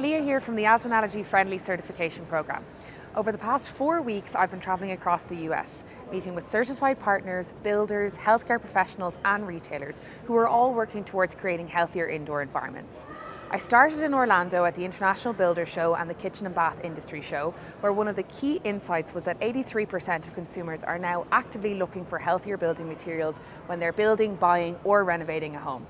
Leah here from the Asthma Allergy Friendly Certification Programme. Over the past 4 weeks, I've been travelling across the US, meeting with certified partners, builders, healthcare professionals and retailers who are all working towards creating healthier indoor environments. I started in Orlando at the International Builder Show and the Kitchen and Bath Industry Show, where one of the key insights was that 83% of consumers are now actively looking for healthier building materials when they're building, buying or renovating a home.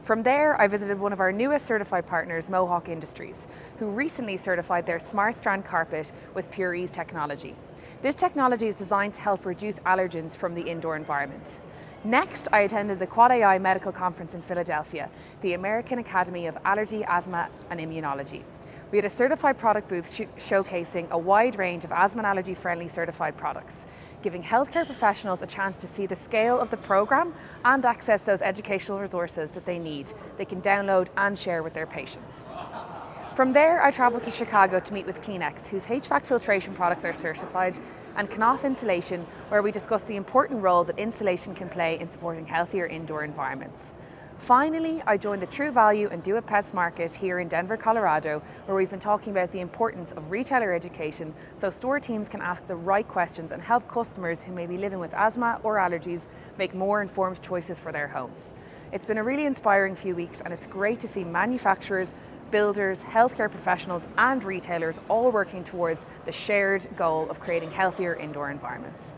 From there, I visited one of our newest certified partners, Mohawk Industries, who recently certified their Smart Strand carpet with Pure Ease technology. This technology is designed to help reduce allergens from the indoor environment. Next, I attended the AAAAI Medical Conference in Philadelphia, the American Academy of Allergy, Asthma and Immunology. We had a certified product booth showcasing a wide range of asthma and allergy friendly certified products, giving healthcare professionals a chance to see the scale of the program and access those educational resources that they can download and share with their patients. From there, I travelled to Chicago to meet with Kleenex, whose HVAC filtration products are certified, and Knauf Insulation, where we discussed the important role that insulation can play in supporting healthier indoor environments. Finally, I joined the True Value and Do It Pest Market here in Denver, Colorado, where we've been talking about the importance of retailer education so store teams can ask the right questions and help customers who may be living with asthma or allergies make more informed choices for their homes. It's been a really inspiring few weeks, and it's great to see manufacturers, builders, healthcare professionals and retailers all working towards the shared goal of creating healthier indoor environments.